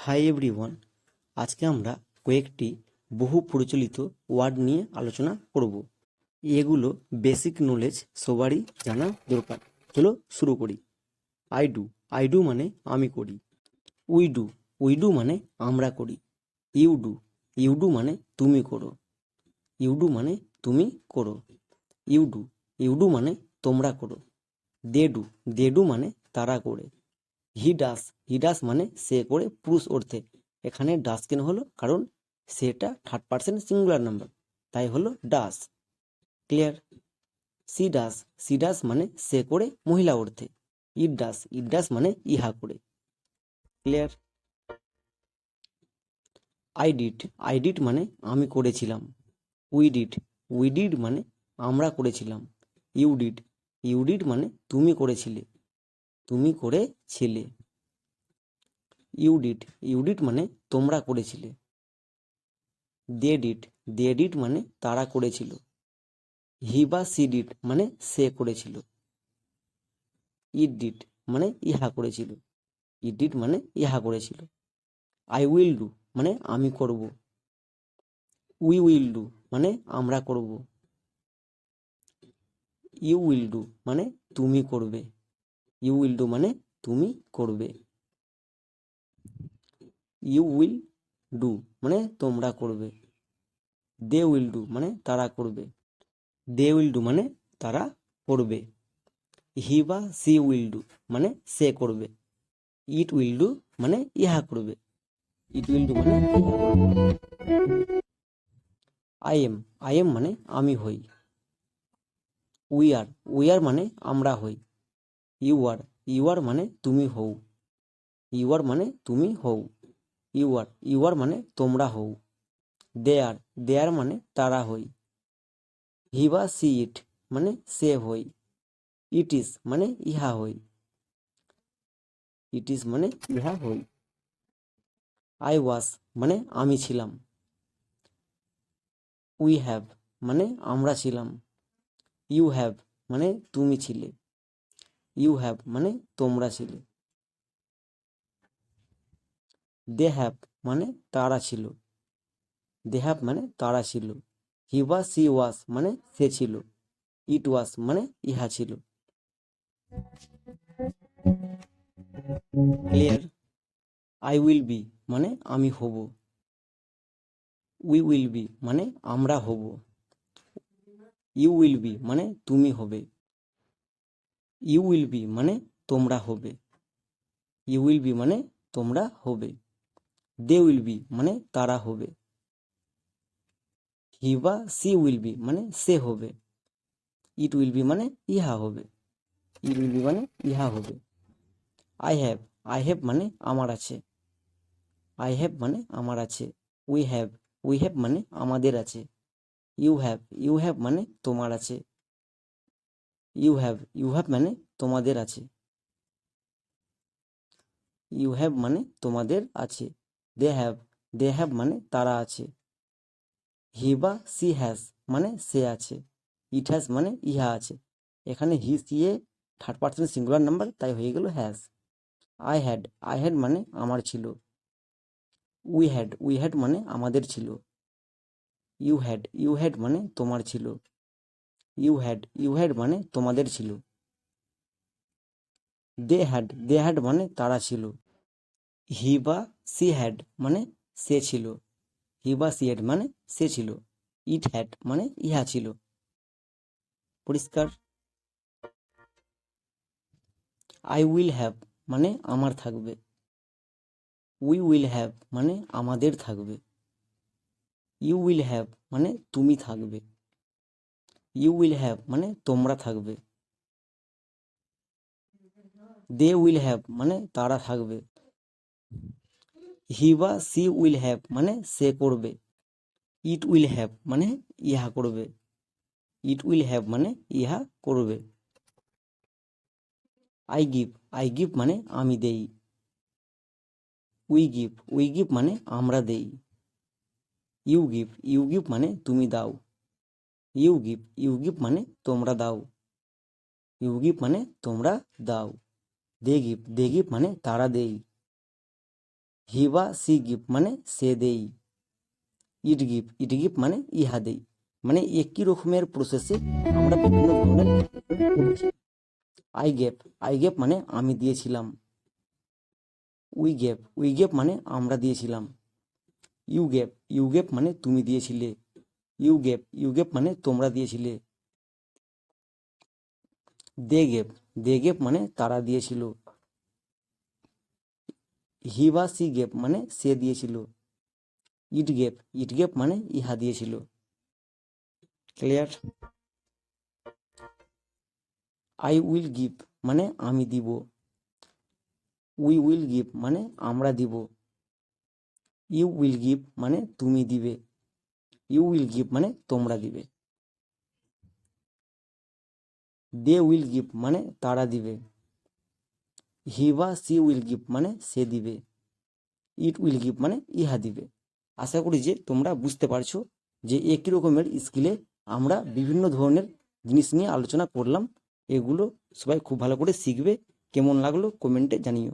Hi everyone, আজকে আমরা কয়েকটি বহু প্রচলিত ওয়ার্ড নিয়ে আলোচনা করব। এগুলো বেসিক নলেজ সবারই জানা দরকার। চলো শুরু করি। আই ডু মানে আমি করি। উই ডু মানে আমরা করি। ইউ ডু মানে তুমি করো। মানে তুমি করো। ইউ ডু মানে তোমরা করো। দে ডু মানে তারা করে। হি ডাস মানে সে করে পুরুষ অর্থে। এখানে ডাস কেন হলো? কারণ সেটা থার্ড পার্সন সিঙ্গুলার নাম্বার, তাই হলো ডাস। ক্লিয়ার? সি ডাস মানে সে করে মহিলা অর্থে। ইট ডাস মানে ইহা করে। ক্লিয়ার? আই ডিড মানে আমি করেছিলাম। উই ডিড মানে আমরা করেছিলাম। ইউ ডিড মানে তুমি করেছিলে। তুমি করেছিলে। ইউ ডিড মানে তোমরা করেছিলে। দে ডিড মানে তারা করেছিল। হি বা সি ডিড মানে সে করেছিল। ইট মানে ইহা করেছিল। মানে ইহা করেছিল। আই উইল ডু মানে আমি করব। উই উইল ডু মানে আমরা করব। ইউ উইল ডু মানে তুমি করবে। মানে তুমি করবে। ইউ উইল ডু মানে তোমরা করবে। দে উইল ডু মানে তারা করবে। মানে তারা করবে। হি বা সি উইল ডু মানে সে করবে। ইট উইল ডু মানে ইহা করবে। মানে ইহা করবে। আই এম মানে আমি হই। উই আর মানে আমরা হই। ইউ আর মানে তুমি হও। মানে তুমি হও। ইউ আর মানে তোমরা হও। দে আর মানে তারা হই। হি বা সি ইট মানে সে হই। ইট ইজ মানে ইহা হই। মানে ইহা হই। আই ওয়াজ মানে আমি ছিলাম। উই হ্যাভ মানে আমরা ছিলাম। ইউ হ্যাভ মানে তুমি ছিলে। মানে তোমরা ছিলে। দে হ্যাভ মানে তারা ছিল। মানে তারা ছিল। হি বা সি ওয়াজ মানে সে ছিল। ইট ওয়াজ মানে ইহা ছিল। ক্লিয়ার? আই উইল বি মানে আমি হব। উই উইল বি মানে আমরা হব। ইউ উইল বি মানে তুমি হবে। ইউ উইল বি মানে তোমরা হবে। মানে তোমরা হবে। দে উইল বি মানে তারা হবে। হি বা সি উইল বি মানে সে হবে। ইট উইল বি মানে ইহা হবে। মানে ইহা হবে। আই হ্যাভ মানে আমার আছে। মানে আমার আছে। উই হ্যাভ মানে আমাদের আছে। ইউ হ্যাভ মানে তোমার আছে। ইউ হ্যাভ মানে তোমাদের আছে। মানে তোমাদের আছে। দে হ্যাভ মানে তারা আছে। হি বা সি হ্যাজ মানে সে আছে। ইট হ্যাজ মানে ইহা আছে। এখানে he she A third person singular number, তাই হয়ে গেল হ্যাজ। আই হ্যাড মানে আমার ছিল। উই হ্যাড মানে আমাদের ছিল। ইউ হ্যাড মানে তোমার ছিল। ইউ হ্যাড মানে তোমাদের ছিল। দে হ্যাড মানে তারা ছিল। হি বা সি হ্যাড মানে সে ছিল। সি হ্যাড মানে সে ছিল। ইট হ্যাড মানে ইহা ছিল। পরিষ্কার? আই উইল হ্যাভ মানে আমার থাকবে। উই উইল হ্যাভ মানে আমাদের থাকবে। ইউ উইল হ্যাভ মানে তুমি থাকবে। ইউ উইল হ্যাভ মানে তোমরা থাকবে। দে উইল হ্যাভ মানে তারা থাকবে। হি বা সি উইল হ্যাভ মানে সে করবে। ইট উইল হ্যাভ মানে ইহা করবে। মানে ইহা করবে। আই গিভ মানে আমি দেই। উই গিভ মানে আমরা দেই। ইউ গিভ মানে তুমি দাও। ইউ গিভ মানে তোমরা দাও। মানে তোমরা দাও। দে গিভ মানে তারা দেই। হি বা সি গিভ মানে সে দেই। ইট গিভ মানে ইহা দেই। মানে একই রকমের প্রসেসে আমরা বিভিন্ন ধরনের করছি। আই গেভ মানে আমি দিয়েছিলাম। উই গেভ মানে আমরা দিয়েছিলাম। ইউ গেভ মানে তুমি দিয়েছিলে। ইউ গেভ মানে তোমরা দিয়েছিলে। দে গেভ মানে তারা দিয়েছিল। হি বা সি গেভ মানে সে দিয়েছিল। ইট গেভ মানে ইহা দিয়েছিল। ক্লিয়ার? আই উইল গিভ মানে আমি দিব। উই উইল গিভ মানে আমরা দিব। ইউ উইল গিভ মানে তুমি দিবে। ইউ উইল গিভ মানে তোমরা দিবে। দে উইল গিভ মানে তারা দিবে। হি বা সি উইল গিভ মানে সে দিবে। ইট উইল গিভ মানে ইহা দিবে। আশা করি যে তোমরা বুঝতে পারছো যে একই রকমের স্কিলে আমরা বিভিন্ন ধরনের জিনিস নিয়ে আলোচনা করলাম। এগুলো সবাই খুব ভালো করে শিখবে। কেমন লাগলো কমেন্টে জানিও।